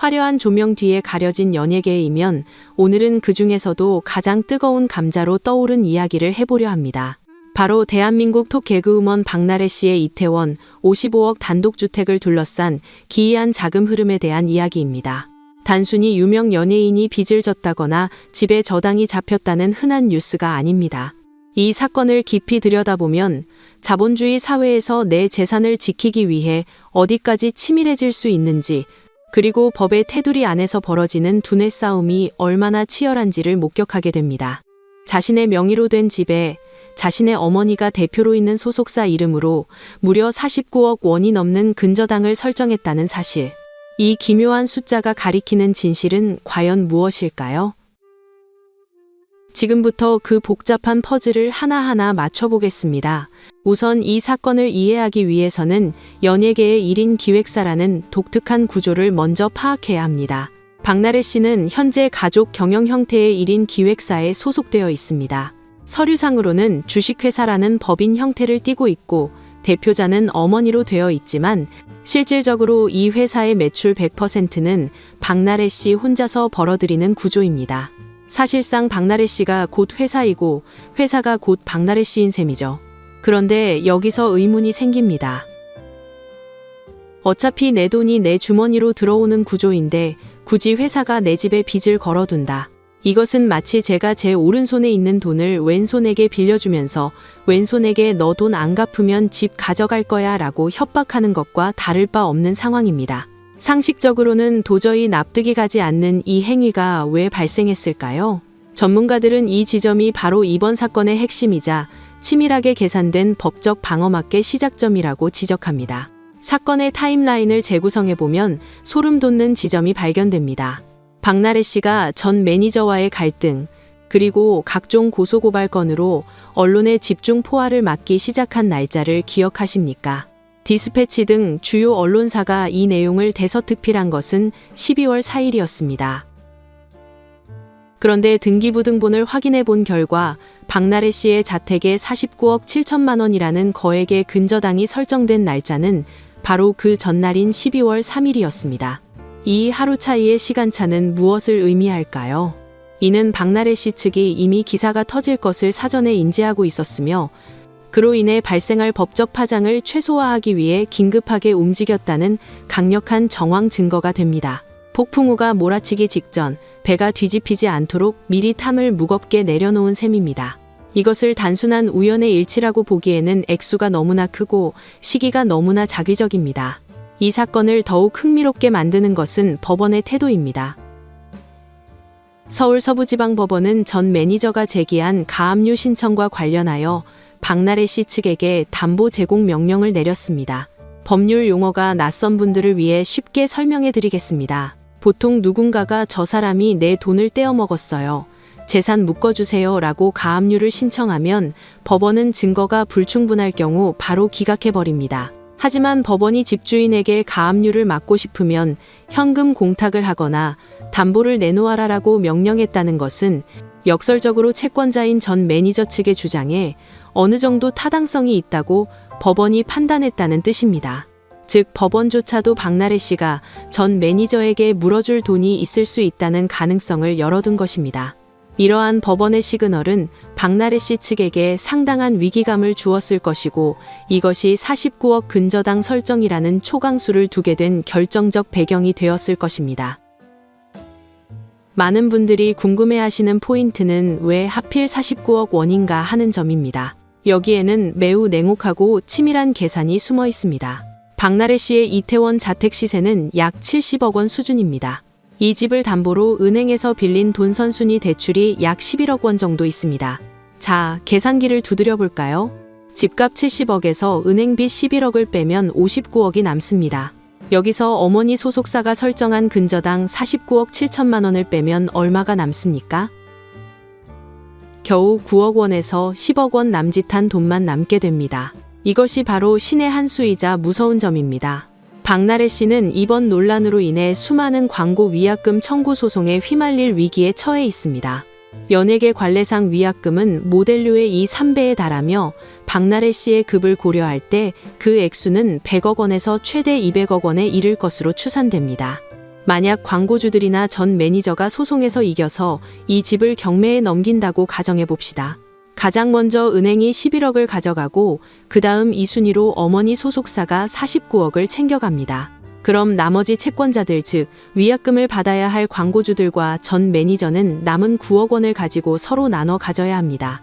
화려한 조명 뒤에 가려진 연예계의 이면, 오늘은 그 중에서도 가장 뜨거운 감자로 떠오른 이야기를 해보려 합니다. 바로 대한민국 톱 개그우먼 박나래 씨의 이태원 55억 단독주택을 둘러싼 기이한 자금 흐름에 대한 이야기입니다. 단순히 유명 연예인이 빚을 졌다거나 집에 저당이 잡혔다는 흔한 뉴스가 아닙니다. 이 사건을 깊이 들여다보면 자본주의 사회에서 내 재산을 지키기 위해 어디까지 치밀해질 수 있는지, 그리고 법의 테두리 안에서 벌어지는 두뇌 싸움이 얼마나 치열한지를 목격하게 됩니다. 자신의 명의로 된 집에 자신의 어머니가 대표로 있는 소속사 이름으로 무려 49억 원이 넘는 근저당을 설정했다는 사실. 이 기묘한 숫자가 가리키는 진실은 과연 무엇일까요? 지금부터 그 복잡한 퍼즐을 하나하나 맞춰보겠습니다. 우선 이 사건을 이해하기 위해서는 연예계의 1인 기획사라는 독특한 구조를 먼저 파악해야 합니다. 박나래 씨는 현재 가족 경영 형태의 1인 기획사에 소속되어 있습니다. 서류상으로는 주식회사라는 법인 형태를 띠고 있고 대표자는 어머니로 되어 있지만 실질적으로 이 회사의 매출 100%는 박나래 씨 혼자서 벌어들이는 구조입니다. 사실상 박나래 씨가 곧 회사이고 회사가 곧 박나래 씨인 셈이죠. 그런데 여기서 의문이 생깁니다. 어차피 내 돈이 내 주머니로 들어오는 구조인데 굳이 회사가 내 집에 빚을 걸어둔다. 이것은 마치 제가 제 오른손에 있는 돈을 왼손에게 빌려주면서 왼손에게 너 돈 안 갚으면 집 가져갈 거야 라고 협박하는 것과 다를 바 없는 상황입니다. 상식적으로는 도저히 납득이 가지 않는 이 행위가 왜 발생했을까요? 전문가들은 이 지점이 바로 이번 사건의 핵심이자 치밀하게 계산된 법적 방어막의 시작점이라고 지적합니다. 사건의 타임라인을 재구성해보면 소름 돋는 지점이 발견됩니다. 박나래 씨가 전 매니저와의 갈등, 그리고 각종 고소고발 건으로 언론의 집중 포화를 막기 시작한 날짜를 기억하십니까? 디스패치 등 주요 언론사가 이 내용을 대서특필한 것은 12월 4일이었습니다. 그런데 등기부등본을 확인해 본 결과 박나래 씨의 자택에 49억 7천만 원이라는 거액의 근저당이 설정된 날짜는 바로 그 전날인 12월 3일이었습니다. 이 하루 차이의 시간차는 무엇을 의미할까요? 이는 박나래 씨 측이 이미 기사가 터질 것을 사전에 인지하고 있었으며 그로 인해 발생할 법적 파장을 최소화하기 위해 긴급하게 움직였다는 강력한 정황 증거가 됩니다. 폭풍우가 몰아치기 직전 배가 뒤집히지 않도록 미리 탐을 무겁게 내려놓은 셈입니다. 이것을 단순한 우연의 일치라고 보기에는 액수가 너무나 크고 시기가 너무나 자기적입니다. 이 사건을 더욱 흥미롭게 만드는 것은 법원의 태도입니다. 서울서부지방법원은 전 매니저가 제기한 가압류 신청과 관련하여 박나래 씨 측에게 담보 제공 명령을 내렸습니다. 법률 용어가 낯선 분들을 위해 쉽게 설명해 드리겠습니다. 보통 누군가가 저 사람이 내 돈을 떼어먹었어요. 재산 묶어주세요 라고 가압류를 신청하면 법원은 증거가 불충분할 경우 바로 기각해버립니다. 하지만 법원이 집주인에게 가압류를 막고 싶으면 현금 공탁을 하거나 담보를 내놓아라라고 명령했다는 것은 역설적으로 채권자인 전 매니저 측의 주장에 어느 정도 타당성이 있다고 법원이 판단했다는 뜻입니다. 즉 법원조차도 박나래 씨가 전 매니저에게 물어줄 돈이 있을 수 있다는 가능성을 열어둔 것입니다. 이러한 법원의 시그널은 박나래 씨 측에게 상당한 위기감을 주었을 것이고 이것이 49억 근저당 설정이라는 초강수를 두게 된 결정적 배경이 되었을 것입니다. 많은 분들이 궁금해하시는 포인트는 왜 하필 49억 원인가 하는 점입니다. 여기에는 매우 냉혹하고 치밀한 계산이 숨어 있습니다. 박나래 씨의 이태원 자택 시세는 약 70억 원 수준입니다. 이 집을 담보로 은행에서 빌린 돈 선순위 대출이 약 11억 원 정도 있습니다. 자, 계산기를 두드려 볼까요? 집값 70억에서 은행비 11억을 빼면 59억이 남습니다. 여기서 어머니 소속사가 설정한 근저당 49억 7천만 원을 빼면 얼마가 남습니까? 겨우 9억 원에서 10억 원 남짓한 돈만 남게 됩니다. 이것이 바로 신의 한 수이자 무서운 점입니다. 박나래 씨는 이번 논란으로 인해 수많은 광고 위약금 청구 소송에 휘말릴 위기에 처해 있습니다. 연예계 관례상 위약금은 모델료의 2~3배에 달하며 박나래 씨의 급을 고려할 때 그 액수는 100억 원에서 최대 200억 원에 이를 것으로 추산됩니다. 만약 광고주들이나 전 매니저가 소송에서 이겨서 이 집을 경매에 넘긴다고 가정해 봅시다. 가장 먼저 은행이 11억을 가져가고 그 다음 이 순위로 어머니 소속사가 49억을 챙겨갑니다. 그럼 나머지 채권자들 즉 위약금을 받아야 할 광고주들과 전 매니저는 남은 9억 원을 가지고 서로 나눠 가져야 합니다.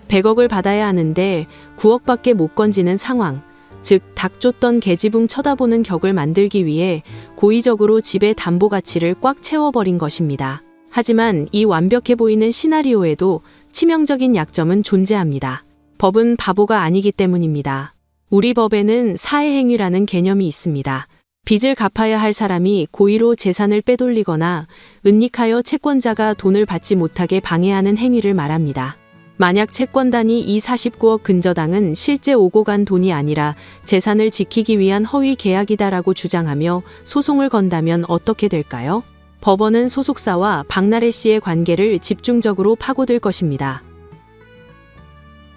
100억을 받아야 하는데 9억밖에 못 건지는 상황. 즉 닭 쫓던 계지붕 쳐다보는 격을 만들기 위해 고의적으로 집의 담보 가치를 꽉 채워버린 것입니다. 하지만 이 완벽해 보이는 시나리오에도 치명적인 약점은 존재합니다. 법은 바보가 아니기 때문입니다. 우리 법에는 사해행위라는 개념이 있습니다. 빚을 갚아야 할 사람이 고의로 재산을 빼돌리거나 은닉하여 채권자가 돈을 받지 못하게 방해하는 행위를 말합니다. 만약 채권단이 이 49억 근저당은 실제 오고 간 돈이 아니라 재산을 지키기 위한 허위 계약이다라고 주장하며 소송을 건다면 어떻게 될까요? 법원은 소속사와 박나래 씨의 관계를 집중적으로 파고들 것입니다.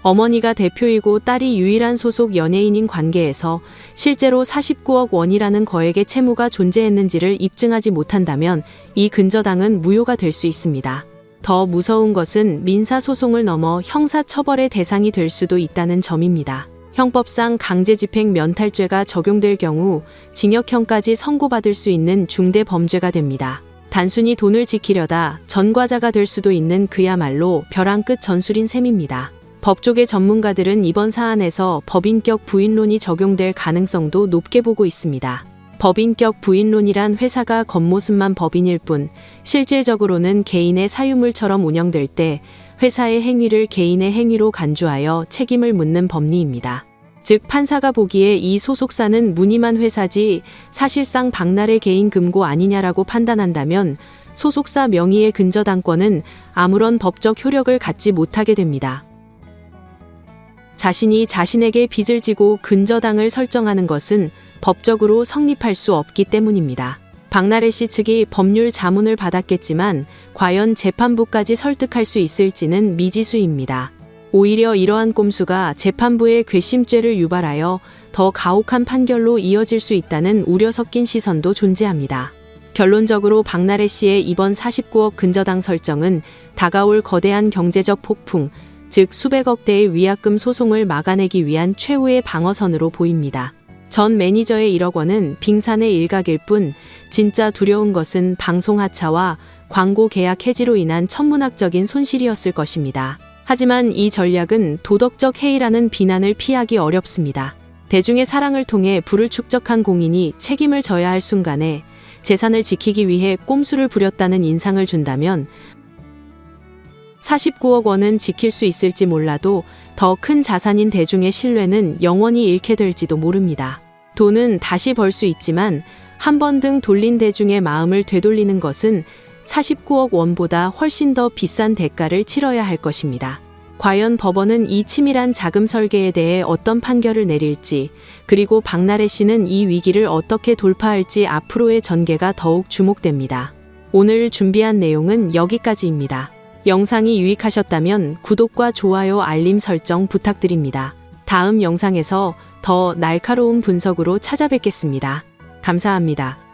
어머니가 대표이고 딸이 유일한 소속 연예인인 관계에서 실제로 49억 원이라는 거액의 채무가 존재했는지를 입증하지 못한다면 이 근저당은 무효가 될 수 있습니다. 더 무서운 것은 민사소송을 넘어 형사처벌의 대상이 될 수도 있다는 점입니다. 형법상 강제집행 면탈죄가 적용될 경우 징역형까지 선고받을 수 있는 중대범죄가 됩니다. 단순히 돈을 지키려다 전과자가 될 수도 있는 그야말로 벼랑 끝 전술인 셈입니다. 법조계 전문가들은 이번 사안에서 법인격 부인론이 적용될 가능성도 높게 보고 있습니다. 법인격 부인론이란 회사가 겉모습만 법인일 뿐 실질적으로는 개인의 사유물처럼 운영될 때 회사의 행위를 개인의 행위로 간주하여 책임을 묻는 법리입니다. 즉 판사가 보기에 이 소속사는 무늬만 회사지 사실상 박나래 개인 금고 아니냐라고 판단한다면 소속사 명의의 근저당권은 아무런 법적 효력을 갖지 못하게 됩니다. 자신이 자신에게 빚을 지고 근저당을 설정하는 것은 법적으로 성립할 수 없기 때문입니다. 박나래 씨 측이 법률 자문을 받았겠지만 과연 재판부까지 설득할 수 있을지는 미지수입니다. 오히려 이러한 꼼수가 재판부의 괘씸죄를 유발하여 더 가혹한 판결로 이어질 수 있다는 우려 섞인 시선도 존재합니다. 결론적으로 박나래 씨의 이번 49억 근저당 설정은 다가올 거대한 경제적 폭풍, 즉 수백억 대의 위약금 소송을 막아내기 위한 최후의 방어선으로 보입니다. 전 매니저의 1억 원은 빙산의 일각일 뿐 진짜 두려운 것은 방송 하차와 광고 계약 해지로 인한 천문학적인 손실이었을 것입니다. 하지만 이 전략은 도덕적 해이라는 비난을 피하기 어렵습니다. 대중의 사랑을 통해 부를 축적한 공인이 책임을 져야 할 순간에 재산을 지키기 위해 꼼수를 부렸다는 인상을 준다면 49억 원은 지킬 수 있을지 몰라도 더 큰 자산인 대중의 신뢰는 영원히 잃게 될지도 모릅니다. 돈은 다시 벌 수 있지만 한 번 등 돌린 대중의 마음을 되돌리는 것은 49억 원보다 훨씬 더 비싼 대가를 치러야 할 것입니다. 과연 법원은 이 치밀한 자금 설계에 대해 어떤 판결을 내릴지, 그리고 박나래 씨는 이 위기를 어떻게 돌파할지 앞으로의 전개가 더욱 주목됩니다. 오늘 준비한 내용은 여기까지입니다. 영상이 유익하셨다면 구독과 좋아요, 알림 설정 부탁드립니다. 다음 영상에서 더 날카로운 분석으로 찾아뵙겠습니다. 감사합니다.